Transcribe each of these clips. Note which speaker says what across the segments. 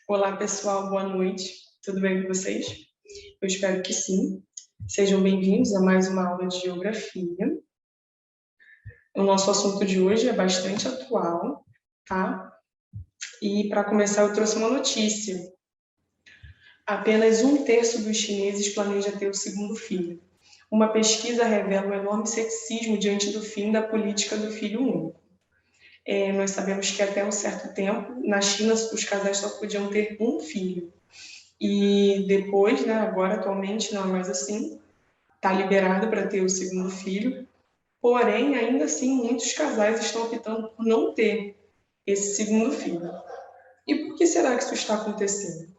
Speaker 1: Olá, pessoal, boa noite. Tudo bem com vocês? Eu espero que sim. Sejam bem-vindos a mais uma aula de geografia. O nosso assunto de hoje é bastante atual, tá? E para começar, eu trouxe uma notícia. Apenas 1/3 dos chineses planeja ter o segundo filho. Uma pesquisa revela um enorme ceticismo diante do fim da política do filho único. Nós sabemos que até um certo tempo, na China, os casais só podiam ter um filho. E depois, né, agora atualmente não é mais assim, está liberado para ter o segundo filho, porém, ainda assim, muitos casais estão optando por não ter esse segundo filho. E por que será que isso está acontecendo?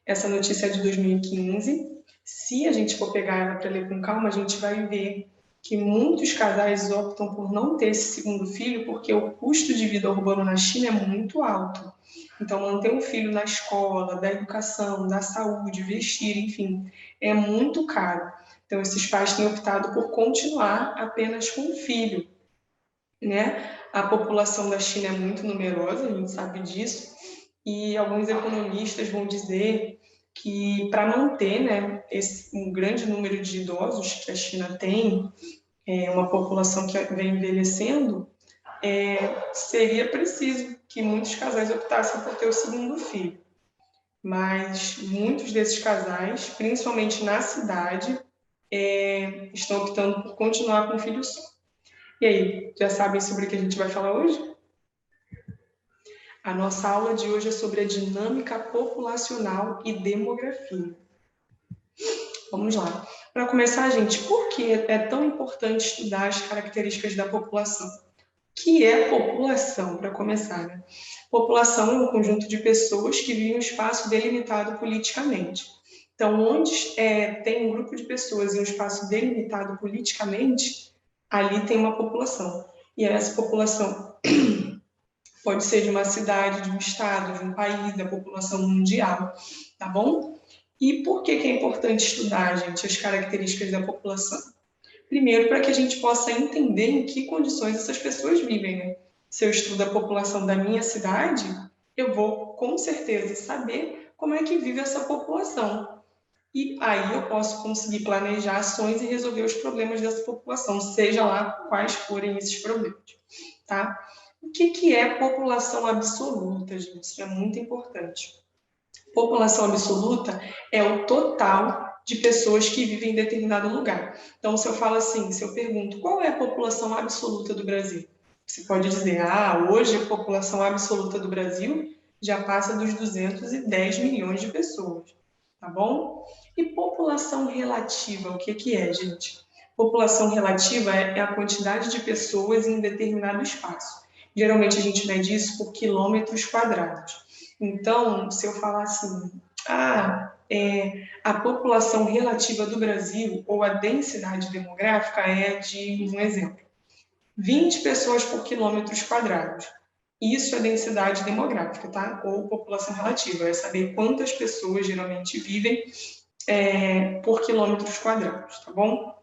Speaker 1: Essa notícia é de 2015. Se a gente for pegar ela para ler com calma, a gente vai ver que muitos casais optam por não ter esse segundo filho porque o custo de vida urbano na China é muito alto. Então, manter um filho na escola, da educação, da saúde, vestir, enfim, é muito caro. Então, esses pais têm optado por continuar apenas com um filho, né? A população da China é muito numerosa, a gente sabe disso, e alguns economistas vão dizer que para manter, né, um grande número de idosos que a China tem, uma população que vem envelhecendo, seria preciso que muitos casais optassem por ter o segundo filho. Mas muitos desses casais, principalmente na cidade, estão optando por continuar com o filho só. E aí, já sabem sobre o que a gente vai falar hoje? A nossa aula de hoje é sobre a dinâmica populacional e demografia. Vamos lá. Para começar, gente, por que é tão importante estudar as características da população? O que é população, para começar, né? População é um conjunto de pessoas que vivem em um espaço delimitado politicamente. Então, onde tem um grupo de pessoas em um espaço delimitado politicamente, ali tem uma população. E essa população pode ser de uma cidade, de um estado, de um país, da população mundial, tá bom? E por que é importante estudar, gente, as características da população? Primeiro, para que a gente possa entender em que condições essas pessoas vivem, né? Se eu estudo a população da minha cidade, eu vou, com certeza, saber como é que vive essa população. E aí eu posso conseguir planejar ações e resolver os problemas dessa população, seja lá quais forem esses problemas, tá? O que é população absoluta, gente? Isso é muito importante. População absoluta é o total de pessoas que vivem em determinado lugar. Então, se eu falo assim, se eu pergunto qual é a população absoluta do Brasil, você pode dizer, hoje a população absoluta do Brasil já passa dos 210 milhões de pessoas, tá bom? E população relativa, o que é, gente? População relativa é a quantidade de pessoas em um determinado espaço. Geralmente a gente mede isso por quilômetros quadrados. Então, se eu falar assim, a população relativa do Brasil, ou a densidade demográfica, é de, um exemplo, 20 pessoas por quilômetros quadrados. Isso é densidade demográfica, tá? Ou população relativa, é saber quantas pessoas geralmente vivem por quilômetros quadrados, tá bom?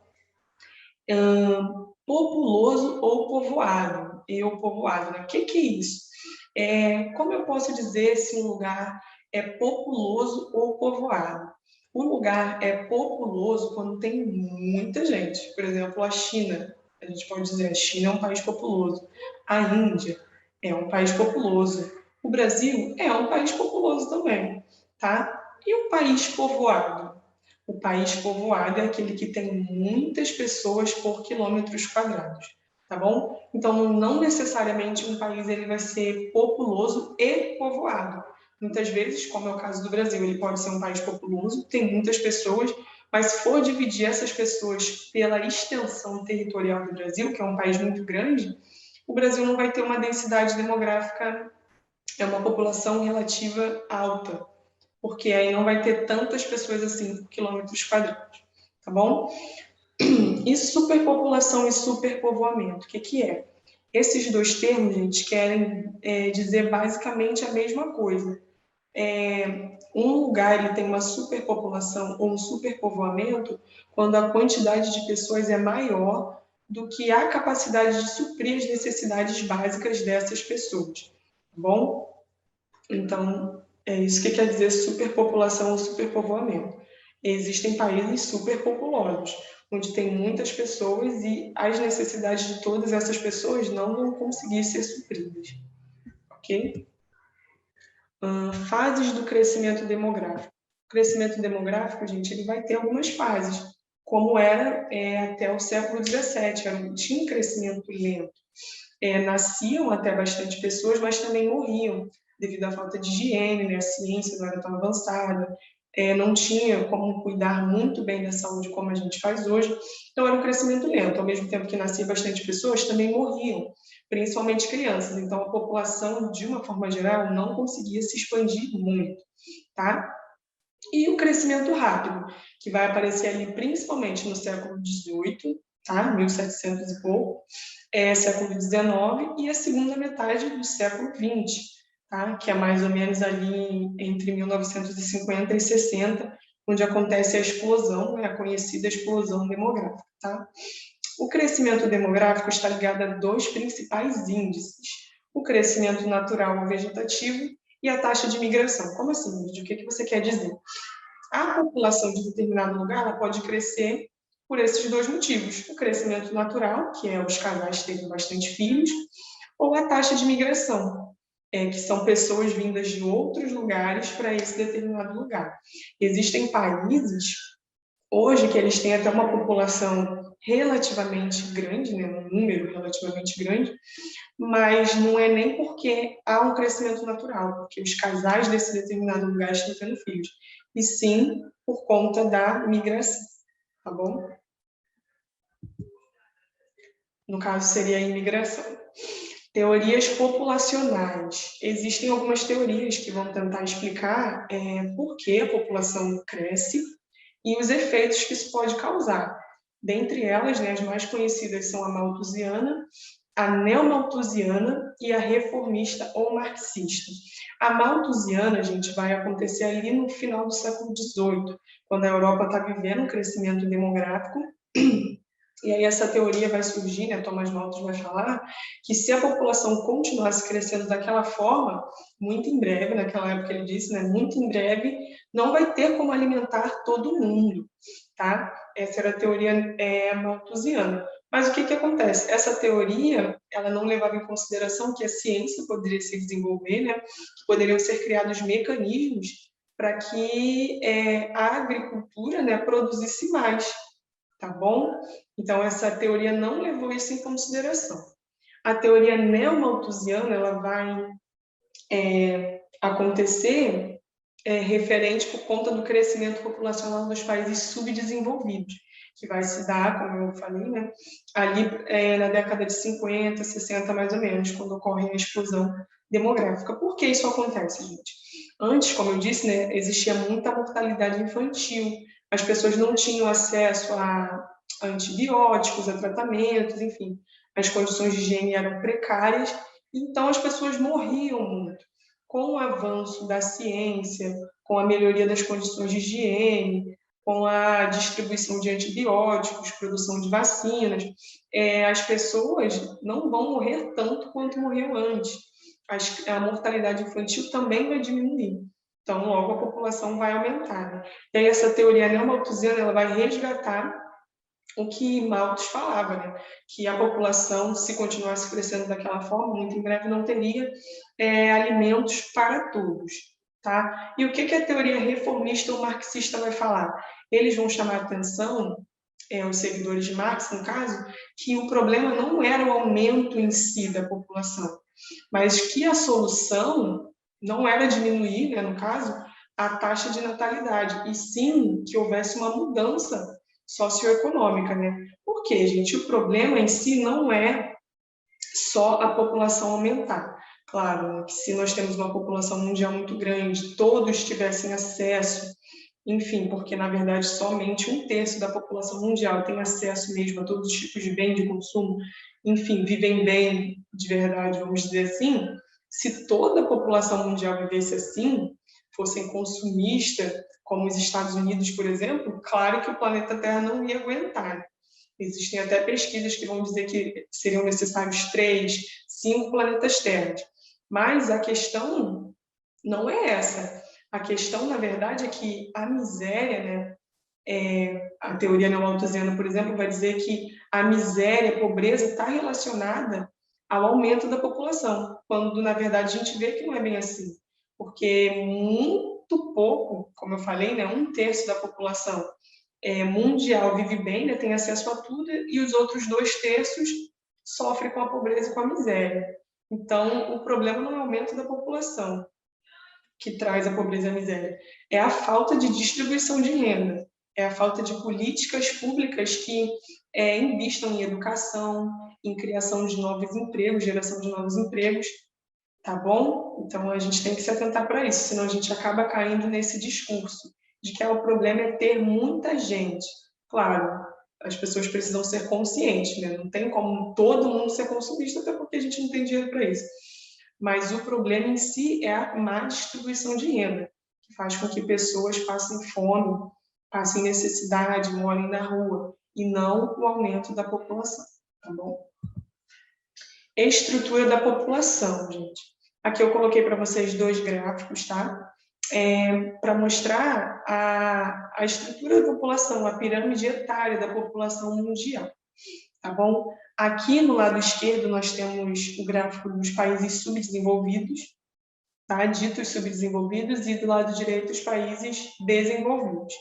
Speaker 1: Populoso ou povoado, né? O que é isso? Como eu posso dizer se um lugar é populoso ou povoado? O lugar é populoso quando tem muita gente. Por exemplo, a China. A gente pode dizer, a China é um país populoso. A Índia é um país populoso. O Brasil é um país populoso também, tá? E o país povoado? O país povoado é aquele que tem muitas pessoas por quilômetros quadrados, tá bom? Então, não necessariamente um país ele vai ser populoso e povoado. Muitas vezes, como é o caso do Brasil, ele pode ser um país populoso, tem muitas pessoas, mas se for dividir essas pessoas pela extensão territorial do Brasil, que é um país muito grande, o Brasil não vai ter uma densidade demográfica, é uma população relativa alta, porque aí não vai ter tantas pessoas assim por quilômetros quadrados, tá bom? E superpopulação e superpovoamento, o que é? Esses dois termos, gente, querem dizer basicamente a mesma coisa. um lugar ele tem uma superpopulação ou um superpovoamento quando a quantidade de pessoas é maior do que a capacidade de suprir as necessidades básicas dessas pessoas, tá bom? Então, é isso que quer dizer superpopulação ou superpovoamento. Existem países superpopulosos, onde tem muitas pessoas e as necessidades de todas essas pessoas não vão conseguir ser supridas, ok? Fases do crescimento demográfico. O crescimento demográfico, gente, ele vai ter algumas fases, como era até o século XVII, tinha um crescimento lento. Nasciam até bastante pessoas, mas também morriam, devido à falta de higiene, né? A ciência não era tão avançada, não tinha como cuidar muito bem da saúde como a gente faz hoje, então era um crescimento lento. Ao mesmo tempo que nascia bastante pessoas, também morriam, principalmente crianças, então a população, de uma forma geral, não conseguia se expandir muito, tá? E o crescimento rápido, que vai aparecer ali principalmente no século XVIII, tá? 1700 e pouco, século XIX e a segunda metade do século XX, tá? Que é mais ou menos ali entre 1950 e 60, onde acontece a explosão, né? A conhecida explosão demográfica, tá? O crescimento demográfico está ligado a dois principais índices: o crescimento natural ou vegetativo e a taxa de migração. Como assim, Lídia? O que você quer dizer? A população de determinado lugar ela pode crescer por esses dois motivos: o crescimento natural, que é os casais terem bastante filhos, ou a taxa de migração, que são pessoas vindas de outros lugares para esse determinado lugar. Existem países hoje que eles têm até uma população relativamente grande, né, um número relativamente grande, mas não é nem porque há um crescimento natural, porque os casais desse determinado lugar estão tendo filhos, e sim por conta da migração, tá bom? No caso, seria a imigração. Teorias populacionais. Existem algumas teorias que vão tentar explicar por que a população cresce e os efeitos que isso pode causar. Dentre elas, né, as mais conhecidas são a malthusiana, a neomalthusiana e a reformista ou marxista. A malthusiana, gente, vai acontecer ali no final do século XVIII, quando a Europa está vivendo um crescimento demográfico. E aí essa teoria vai surgir, né, Thomas Malthus vai falar, que se a população continuasse crescendo daquela forma, muito em breve, naquela época ele disse, né, muito em breve, não vai ter como alimentar todo mundo, tá? Essa era a teoria malthusiana. Mas o que acontece? Essa teoria, ela não levava em consideração que a ciência poderia se desenvolver, né, que poderiam ser criados mecanismos para que a agricultura, né, produzisse mais, tá bom? Então, essa teoria não levou isso em consideração. A teoria neomalthusiana, ela vai acontecer referente por conta do crescimento populacional dos países subdesenvolvidos, que vai se dar, como eu falei, né, ali na década de 50, 60, mais ou menos, quando ocorre a explosão demográfica. Por que isso acontece, gente? Antes, como eu disse, né, existia muita mortalidade infantil, as pessoas não tinham acesso a antibióticos, a tratamentos, enfim, as condições de higiene eram precárias, então as pessoas morriam muito. Com o avanço da ciência, com a melhoria das condições de higiene, com a distribuição de antibióticos, produção de vacinas, as pessoas não vão morrer tanto quanto morriam antes. A mortalidade infantil também vai diminuir. Então, logo a população vai aumentar. Né? E aí essa teoria neomalthusiana ela vai resgatar o que Malthus falava, né? Que a população, se continuasse crescendo daquela forma, muito em breve não teria alimentos para todos. Tá? E o que a teoria reformista ou marxista vai falar? Eles vão chamar a atenção, os seguidores de Marx, no caso, que o problema não era o aumento em si da população, mas que a solução não era diminuir, né, no caso, a taxa de natalidade, e sim que houvesse uma mudança socioeconômica, né? Porque, gente, o problema em si não é só a população aumentar. Claro, né, que se nós temos uma população mundial muito grande, todos tivessem acesso, enfim, porque na verdade somente 1/3 da população mundial tem acesso mesmo a todos os tipos de bem de consumo, enfim, vivem bem de verdade, vamos dizer assim. Se toda a população mundial vivesse assim, fossem consumistas, como os Estados Unidos, por exemplo, claro que o planeta Terra não ia aguentar. Existem até pesquisas que vão dizer que seriam necessários 3, 5 planetas Terra. Mas a questão não é essa. A questão, na verdade, é que a miséria, né, a teoria neomalthusiana, por exemplo, vai dizer que a miséria, a pobreza está relacionada ao aumento da população, quando, na verdade, a gente vê que não é bem assim. Porque muito pouco, como eu falei, né, 1/3 da população mundial vive bem, né, tem acesso a tudo, e os outros 2/3 sofrem com a pobreza e com a miséria. Então, o problema não é o aumento da população que traz a pobreza e a miséria, é a falta de distribuição de renda, é a falta de políticas públicas que invistam em educação, em criação de novos empregos, geração de novos empregos, tá bom? Então, a gente tem que se atentar para isso, senão a gente acaba caindo nesse discurso de que o problema é ter muita gente. Claro, as pessoas precisam ser conscientes, né? Não tem como todo mundo ser consumista, até porque a gente não tem dinheiro para isso. Mas o problema em si é a má distribuição de renda, que faz com que pessoas passem fome, passem necessidade, morem na rua, e não o aumento da população, tá bom? Estrutura da população, gente. Aqui eu coloquei para vocês 2 gráficos, tá? Para mostrar a estrutura da população, a pirâmide etária da população mundial, tá bom? Aqui no lado esquerdo nós temos o gráfico dos países subdesenvolvidos, tá? Ditos subdesenvolvidos, e do lado direito os países desenvolvidos.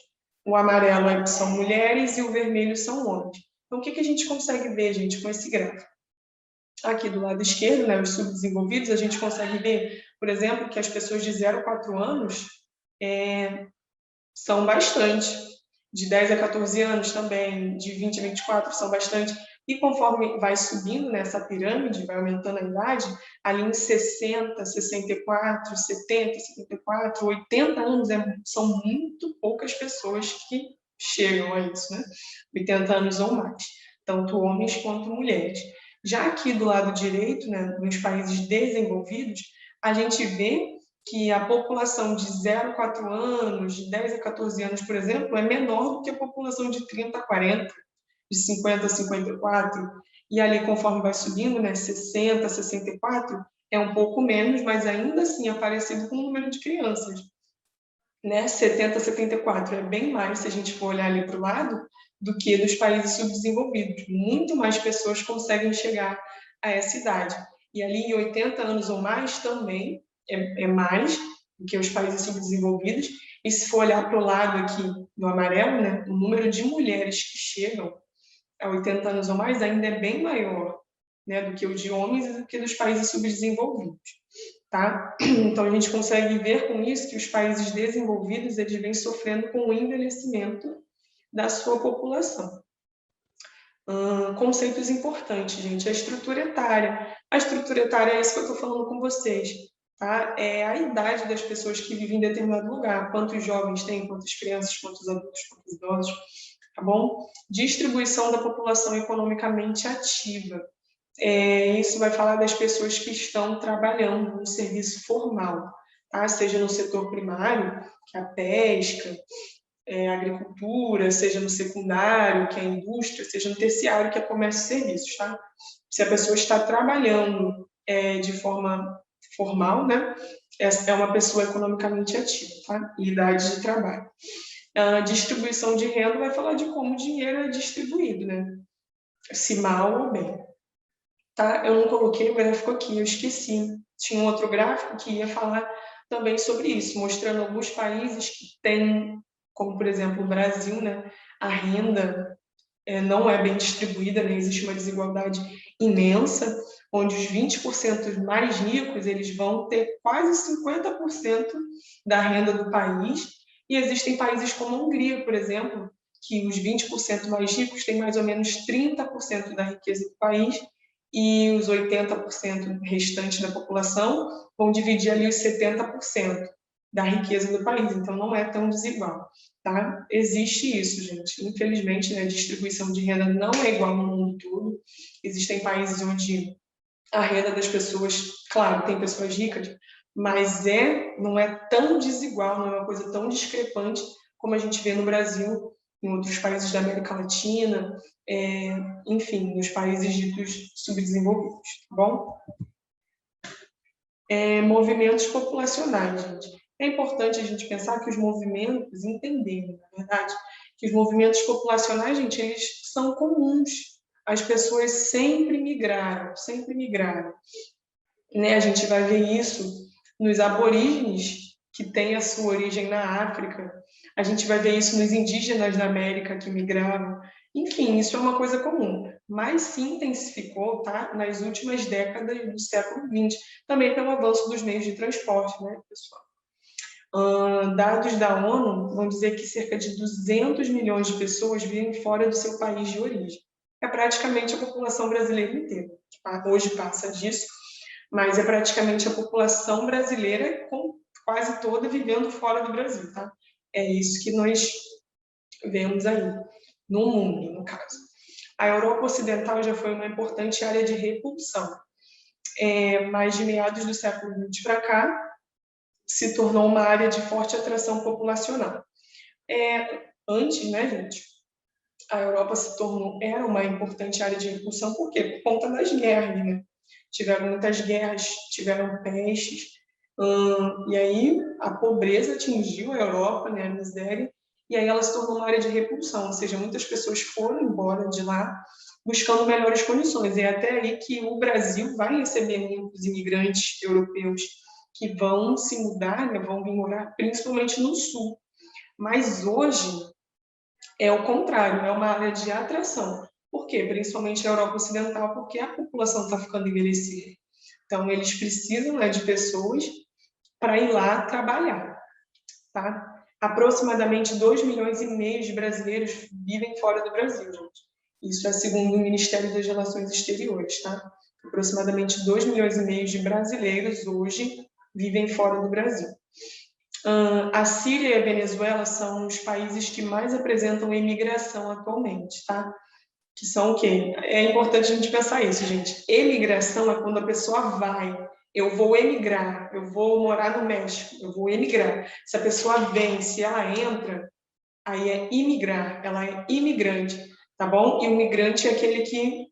Speaker 1: O amarelo são mulheres e o vermelho são homens. Então, o que a gente consegue ver, gente, com esse gráfico? Aqui do lado esquerdo, né, os subdesenvolvidos, a gente consegue ver, por exemplo, que as pessoas de 0 a 4 anos são bastante, de 10 a 14 anos também, de 20 a 24 são bastante, e conforme vai subindo nessa pirâmide, vai aumentando a idade, ali em 60, 64, 70, 74, 80 anos, são muito poucas pessoas que chegam a isso, né? 80 anos ou mais, tanto homens quanto mulheres. Já aqui do lado direito, né, nos países desenvolvidos, a gente vê que a população de 0 a 4 anos, de 10 a 14 anos, por exemplo, é menor do que a população de 30 a 40, de 50 a 54, e ali conforme vai subindo, né, 60 a 64, é um pouco menos, mas ainda assim é parecido com o número de crianças. Né, 70 a 74 é bem mais, se a gente for olhar ali para o lado, do que nos países subdesenvolvidos. Muito mais pessoas conseguem chegar a essa idade. E ali em 80 anos ou mais também é mais do que os países subdesenvolvidos. E se for olhar para o lado aqui do amarelo, né, o número de mulheres que chegam a 80 anos ou mais ainda é bem maior, né, do que o de homens e do que dos países subdesenvolvidos. Tá? Então, a gente consegue ver com isso que os países desenvolvidos eles vêm sofrendo com o envelhecimento da sua população. Conceitos importantes, gente. A estrutura etária. A estrutura etária é isso que eu estou falando com vocês. Tá? É a idade das pessoas que vivem em determinado lugar. Quantos jovens tem, quantas crianças, quantos adultos, quantos idosos. Tá bom? Distribuição da população economicamente ativa. Isso vai falar das pessoas que estão trabalhando no serviço formal, tá? Seja no setor primário, que é a pesca, a agricultura, seja no secundário, que é a indústria, seja no terciário, que é comércio e serviços, tá? Se a pessoa está trabalhando de forma formal, né? É uma pessoa economicamente ativa, tá? E idade de trabalho. A distribuição de renda vai falar de como o dinheiro é distribuído, né? Se mal ou bem. Tá? Eu não coloquei o gráfico aqui, eu esqueci. Tinha um outro gráfico que ia falar também sobre isso, mostrando alguns países que têm, como por exemplo o Brasil, né? A renda não é bem distribuída, né? Existe uma desigualdade imensa, onde os 20% mais ricos eles vão ter quase 50% da renda do país, e existem países como a Hungria, por exemplo, que os 20% mais ricos têm mais ou menos 30% da riqueza do país, e os 80% restantes da população vão dividir ali os 70% da riqueza do país, então não é tão desigual, tá? Existe isso, gente. Infelizmente, né, a distribuição de renda não é igual no mundo todo. Existem países onde a renda das pessoas, claro, tem pessoas ricas, mas não é tão desigual, não é uma coisa tão discrepante como a gente vê no Brasil, em outros países da América Latina, enfim, nos países ditos subdesenvolvidos, tá bom? Movimentos populacionais, gente. É importante a gente pensar que os movimentos, entender, na verdade, que os movimentos populacionais, gente, eles são comuns. As pessoas sempre migraram, sempre migraram. Né? A gente vai ver isso nos aborígenes, que têm a sua origem na África. A gente vai ver isso nos indígenas da América que migraram. Enfim, isso é uma coisa comum, mas se intensificou, tá? Nas últimas décadas do século XX, também pelo avanço dos meios de transporte, né, pessoal? Dados da ONU vão dizer que cerca de 200 milhões de pessoas vivem fora do seu país de origem. É praticamente a população brasileira inteira. Hoje passa disso, mas é praticamente a população brasileira quase toda vivendo fora do Brasil, tá? É isso que nós vemos aí, no mundo, no caso. A Europa Ocidental já foi uma importante área de repulsão, mas de meados do século XX para cá, se tornou uma área de forte atração populacional. Antes, né, gente, a Europa era uma importante área de repulsão, por quê? Por conta das guerras, né? Tiveram muitas guerras, tiveram pestes, e aí a pobreza atingiu a Europa, né, a miséria, e aí ela se tornou uma área de repulsão, ou seja, muitas pessoas foram embora de lá buscando melhores condições. E é até aí que o Brasil vai receber muitos imigrantes europeus que vão se mudar, né, vão vir morar principalmente no sul. Mas hoje é o contrário, é uma área de atração. Por quê? Principalmente a Europa Ocidental, porque a população está ficando envelhecida. Então, eles precisam, né, de pessoas para ir lá trabalhar, tá? Aproximadamente 2,5 milhões de brasileiros vivem fora do Brasil, gente. Isso é segundo o Ministério das Relações Exteriores, tá? Aproximadamente 2,5 milhões de brasileiros hoje vivem fora do Brasil. A Síria e a Venezuela são os países que mais apresentam imigração atualmente, tá? Que são o quê? É importante a gente pensar isso, gente. Emigração é quando a pessoa vai. Eu vou emigrar, eu vou morar no México, eu vou emigrar. Se a pessoa vem, se ela entra, aí é imigrar, ela é imigrante, tá bom? E o migrante é aquele que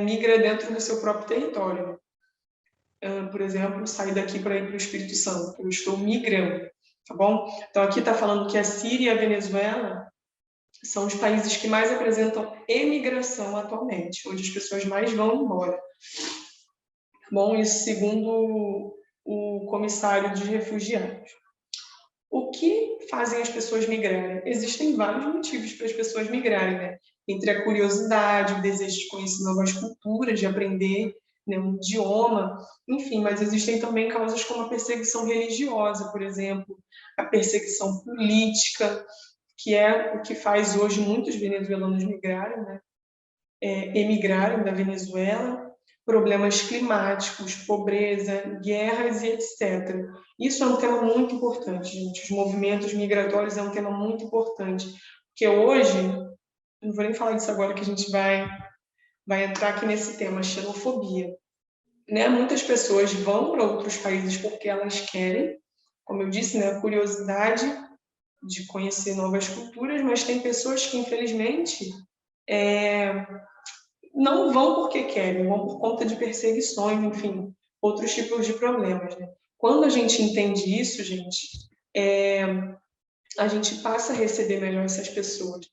Speaker 1: migra dentro do seu próprio território. Por exemplo, sair daqui para ir para o Espírito Santo, eu estou migrando, tá bom? Então aqui está falando que a Síria e a Venezuela são os países que mais apresentam emigração atualmente, onde as pessoas mais vão embora. Bom, isso segundo o comissário de refugiados. O que fazem as pessoas migrarem? Existem vários motivos para as pessoas migrarem, né? Entre a curiosidade, o desejo de conhecer novas culturas, de aprender, né, um idioma, enfim, mas existem também causas como a perseguição religiosa, por exemplo, a perseguição política, que é o que faz hoje muitos venezuelanos migrarem, né? Emigrarem da Venezuela, problemas climáticos, pobreza, guerras e etc. Isso é um tema muito importante, gente. Os movimentos migratórios é um tema muito importante, porque hoje, não vou nem falar disso agora, que a gente vai entrar aqui nesse tema, xenofobia. Né? Muitas pessoas vão para outros países porque elas querem, como eu disse, né, a curiosidade de conhecer novas culturas, mas tem pessoas que, infelizmente, não vão porque querem, vão por conta de perseguições, enfim, outros tipos de problemas. Né? Quando a gente entende isso, gente, a gente passa a receber melhor essas pessoas,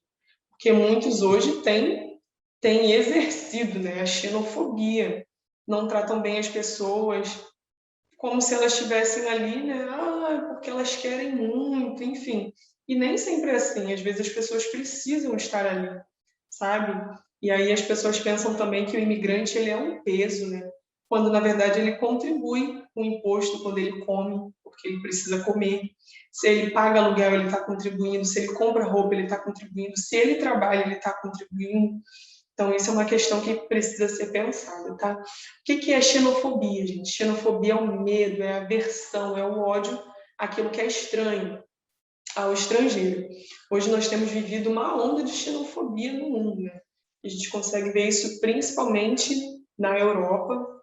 Speaker 1: porque muitos hoje têm exercido, né, a xenofobia, não tratam bem as pessoas, como se elas estivessem ali, né, porque elas querem muito, enfim. E nem sempre é assim, às vezes as pessoas precisam estar ali, sabe? E aí as pessoas pensam também que o imigrante ele é um peso, né? Quando na verdade ele contribui com o imposto quando ele come, porque ele precisa comer. Se ele paga aluguel, ele está contribuindo. Se ele compra roupa, ele está contribuindo. Se ele trabalha, ele está contribuindo. Então, isso é uma questão que precisa ser pensada, tá? O que é xenofobia, gente? Xenofobia é o medo, é a aversão, é o ódio àquilo que é estranho, ao estrangeiro. Hoje nós temos vivido uma onda de xenofobia no mundo, né? A gente consegue ver isso principalmente na Europa,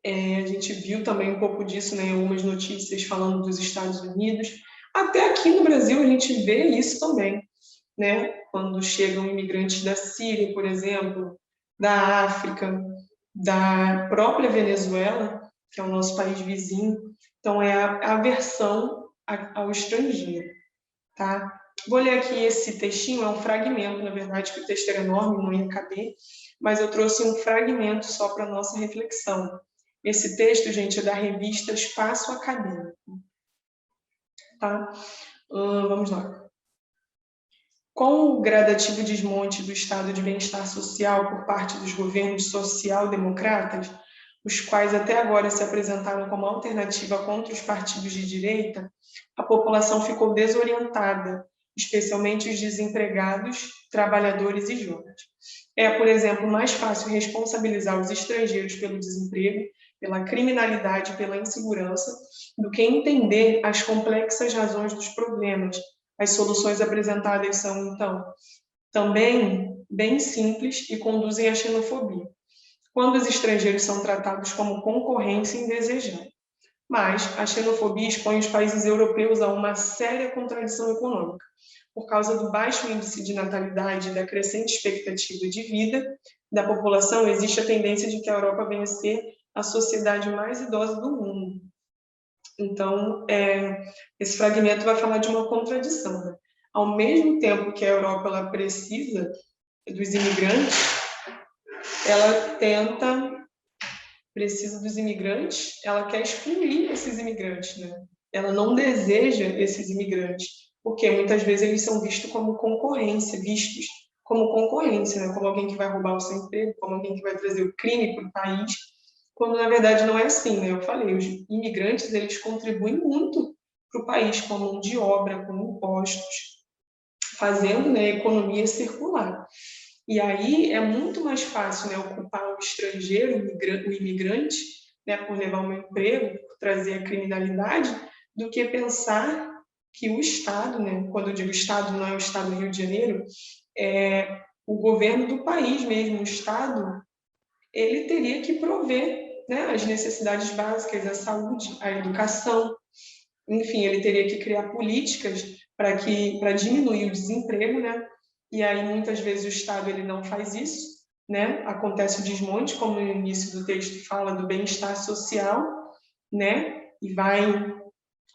Speaker 1: A gente viu também um pouco disso, né, em algumas notícias falando dos Estados Unidos. Até aqui no Brasil a gente vê isso também, né? Quando chegam imigrantes da Síria, por exemplo, da África, da própria Venezuela, que é o nosso país vizinho. Então, é a aversão ao estrangeiro, tá? Vou ler aqui esse textinho, é um fragmento, na verdade, que o texto era enorme, não ia caber, mas eu trouxe um fragmento só para nossa reflexão. Esse texto, gente, é da revista Espaço Acadêmico, tá? Vamos lá. Com o gradativo desmonte do estado de bem-estar social por parte dos governos social-democratas, os quais até agora se apresentaram como alternativa contra os partidos de direita, a população ficou desorientada, especialmente os desempregados, trabalhadores e jovens. É, por exemplo, mais fácil responsabilizar os estrangeiros pelo desemprego, pela criminalidade e pela insegurança, do que entender as complexas razões dos problemas. As soluções apresentadas são, então, também bem simples e conduzem à xenofobia, quando os estrangeiros são tratados como concorrência indesejada. Mas a xenofobia expõe os países europeus a uma séria contradição econômica. Por causa do baixo índice de natalidade e da crescente expectativa de vida da população, existe a tendência de que a Europa venha a ser a sociedade mais idosa do mundo. Então, esse fragmento vai falar de uma contradição, né? Ao mesmo tempo que a Europa ela precisa dos imigrantes, ela precisa dos imigrantes, ela quer excluir esses imigrantes, né? Ela não deseja esses imigrantes, porque muitas vezes eles são vistos como concorrência, né? Como alguém que vai roubar o seu emprego, como alguém que vai trazer o crime para o país, quando na verdade não é assim, né? Eu falei, os imigrantes eles contribuem muito para o país com a mão de obra, com impostos, fazendo, né, a economia circular. E aí é muito mais fácil, né, ocupar o estrangeiro, o imigrante, né, por levar um emprego, por trazer a criminalidade, do que pensar que o Estado, né, quando eu digo Estado, não é o Estado do Rio de Janeiro, é o governo do país mesmo, o Estado, ele teria que prover, né, as necessidades básicas, a saúde, a educação, enfim, ele teria que criar políticas para diminuir o desemprego, né? E aí muitas vezes o Estado ele não faz isso, né? Acontece o desmonte, como no início do texto fala do bem-estar social, né? E vai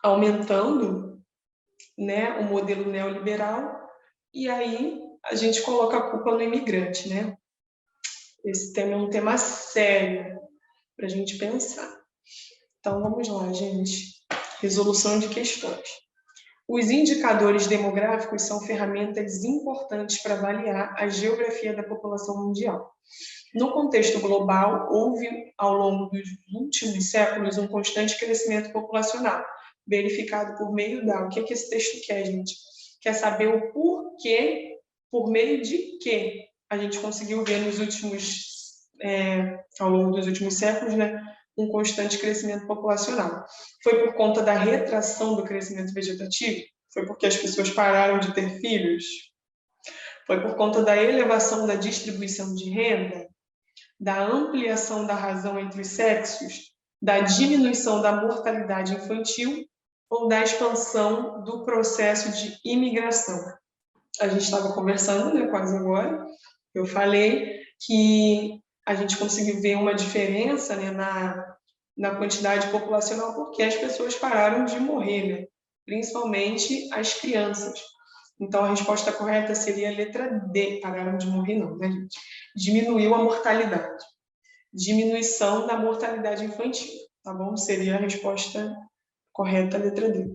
Speaker 1: aumentando, né, o modelo neoliberal, e aí a gente coloca a culpa no imigrante, né? Esse tema é um tema sério para a gente pensar. Então vamos lá, gente. Resolução de questões. Os indicadores demográficos são ferramentas importantes para avaliar a geografia da população mundial. No contexto global, houve, ao longo dos últimos séculos, um constante crescimento populacional, verificado por meio da... O que esse texto quer, gente? Quer saber o porquê, por meio de que a gente conseguiu ver ao longo dos últimos séculos, né, um constante crescimento populacional. Foi por conta da retração do crescimento vegetativo? Foi porque as pessoas pararam de ter filhos? Foi por conta da elevação da distribuição de renda? Da ampliação da razão entre os sexos? Da diminuição da mortalidade infantil? Ou da expansão do processo de imigração? A gente estava conversando, né, quase agora, eu falei que a gente conseguiu ver uma diferença, né, na quantidade populacional porque as pessoas pararam de morrer, né? Principalmente as crianças. Então, a resposta correta seria a letra D, pararam de morrer não, né, gente? Diminuiu a mortalidade. Diminuição da mortalidade infantil, tá bom? Seria a resposta correta, a letra D.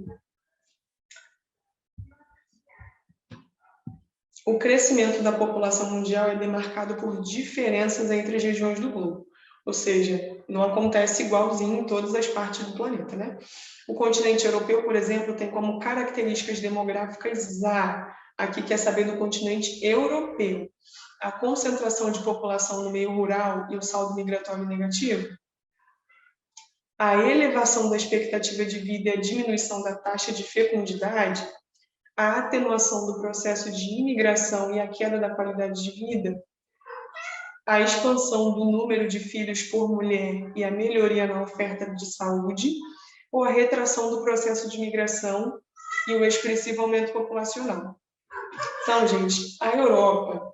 Speaker 1: O crescimento da população mundial é demarcado por diferenças entre as regiões do globo, ou seja, não acontece igualzinho em todas as partes do planeta, né? O continente europeu, por exemplo, tem como características demográficas aqui quer saber do continente europeu, a concentração de população no meio rural e o saldo migratório negativo, a elevação da expectativa de vida e a diminuição da taxa de fecundidade, a atenuação do processo de imigração e a queda da qualidade de vida, a expansão do número de filhos por mulher e a melhoria na oferta de saúde, ou a retração do processo de migração e o expressivo aumento populacional. Então, gente, a Europa,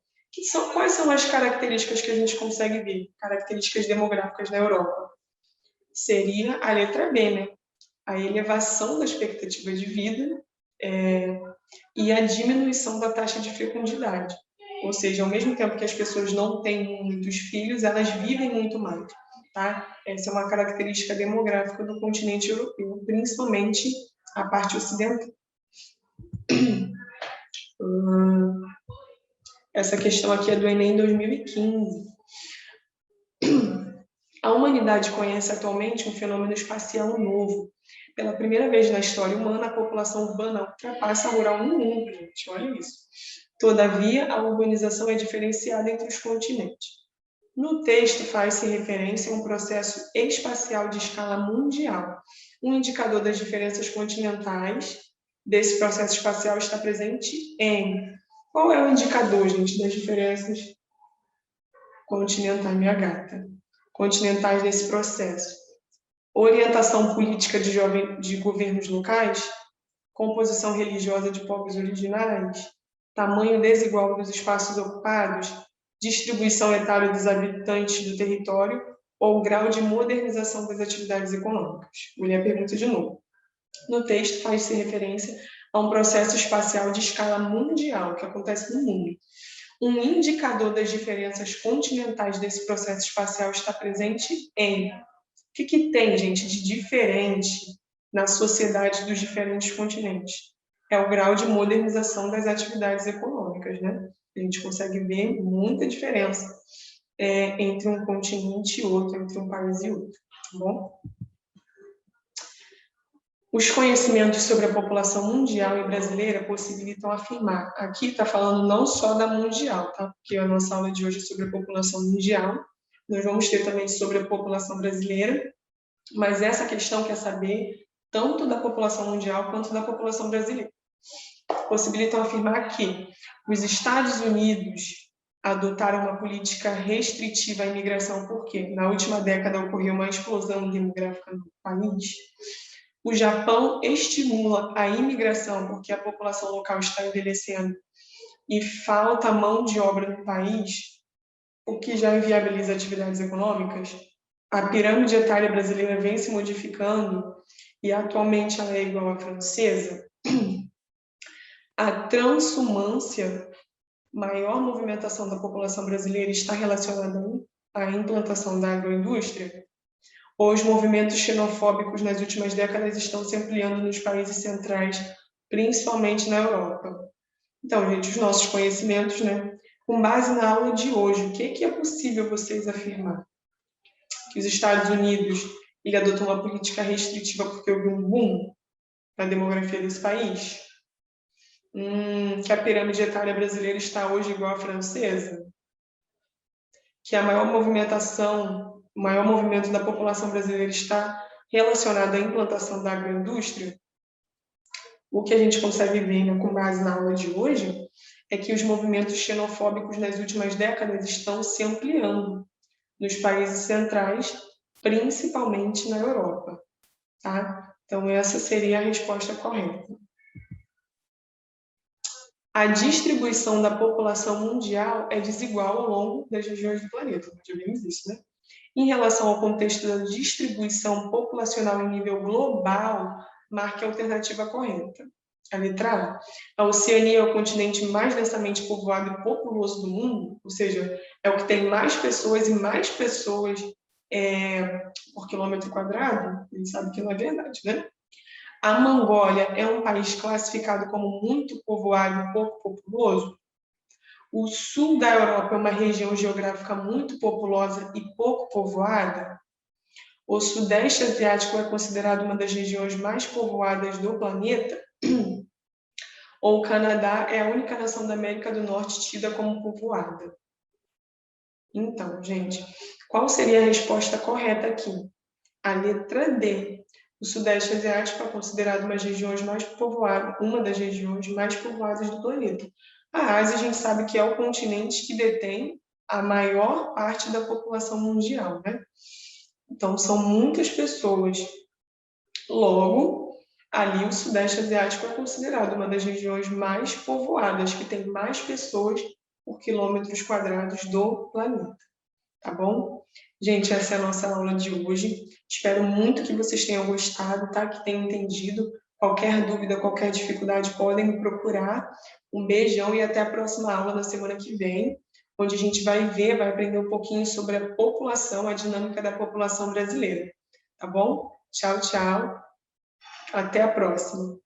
Speaker 1: quais são as características que a gente consegue ver? Características demográficas da Europa. Seria a letra B, né? A elevação da expectativa de vida e a diminuição da taxa de fecundidade. Ou seja, ao mesmo tempo que as pessoas não têm muitos filhos, elas vivem muito mais. Tá? Essa é uma característica demográfica do continente europeu, principalmente a parte ocidental. Essa questão aqui é do Enem 2015. A humanidade conhece atualmente um fenômeno espacial novo. Pela primeira vez na história humana, a população urbana ultrapassa a rural no mundo, gente. Olha isso. Todavia, a urbanização é diferenciada entre os continentes. No texto faz-se referência a um processo espacial de escala mundial. Um indicador das diferenças continentais desse processo espacial está presente em... Qual é o indicador, gente, das diferenças continentais, minha gata? Continentais nesse processo? Orientação política de governos locais, composição religiosa de povos originários, tamanho desigual dos espaços ocupados, distribuição etária dos habitantes do território ou grau de modernização das atividades econômicas. Vou ler a pergunta de novo. No texto faz-se referência a um processo espacial de escala mundial que acontece no mundo. Um indicador das diferenças continentais desse processo espacial está presente em... O que tem, gente, de diferente na sociedade dos diferentes continentes? É o grau de modernização das atividades econômicas, né? A gente consegue ver muita diferença entre um continente e outro, entre um país e outro, tá bom? Os conhecimentos sobre a população mundial e brasileira possibilitam afirmar. Aqui está falando não só da mundial, tá? Porque a nossa aula de hoje é sobre a população mundial. Nós vamos ter também sobre a população brasileira, mas essa questão quer saber tanto da população mundial quanto da população brasileira. Possibilitam afirmar que os Estados Unidos adotaram uma política restritiva à imigração porque na última década ocorreu uma explosão demográfica no país. O Japão estimula a imigração porque a população local está envelhecendo e falta mão de obra no país, o que já inviabiliza atividades econômicas. A pirâmide etária brasileira vem se modificando e atualmente ela é igual à francesa. A transhumância, maior movimentação da população brasileira, está relacionada à implantação da agroindústria. Os movimentos xenofóbicos nas últimas décadas estão se ampliando nos países centrais, principalmente na Europa. Então, gente, os nossos conhecimentos, né? Com base na aula de hoje, o que é possível vocês afirmar? Que os Estados Unidos ele adotou uma política restritiva porque houve um boom na demografia desse país? Que a pirâmide etária brasileira está hoje igual à francesa? Que a maior movimentação, o maior movimento da população brasileira está relacionado à implantação da agroindústria? O que a gente consegue ver, né, com base na aula de hoje é que os movimentos xenofóbicos nas últimas décadas estão se ampliando nos países centrais, principalmente na Europa. Tá? Então, essa seria a resposta correta. A distribuição da população mundial é desigual ao longo das regiões do planeta. Já vimos isso, né? Em relação ao contexto da distribuição populacional em nível global, marque a alternativa correta. A letra A. A Oceania é o continente mais densamente povoado e populoso do mundo, ou seja, é o que tem mais pessoas e mais pessoas por quilômetro quadrado. A gente sabe que não é verdade, né? A Mongólia é um país classificado como muito povoado e pouco populoso. O sul da Europa é uma região geográfica muito populosa e pouco povoada. O Sudeste Asiático é considerado uma das regiões mais povoadas do planeta. Ou o Canadá é a única nação da América do Norte tida como povoada. Então, gente, qual seria a resposta correta aqui? A letra D. O Sudeste Asiático é considerado uma das regiões mais povoadas do planeta. A Ásia, a gente sabe que é o continente que detém a maior parte da população mundial, né? Então, são muitas pessoas. Logo, ali o Sudeste Asiático é considerado uma das regiões mais povoadas, que tem mais pessoas por quilômetros quadrados do planeta, tá bom? Gente, essa é a nossa aula de hoje. Espero muito que vocês tenham gostado, tá? Que tenham entendido. Qualquer dúvida, qualquer dificuldade, podem me procurar. Um beijão e até a próxima aula na semana que vem, onde a gente vai aprender um pouquinho sobre a população, a dinâmica da população brasileira, tá bom? Tchau, tchau. Até a próxima.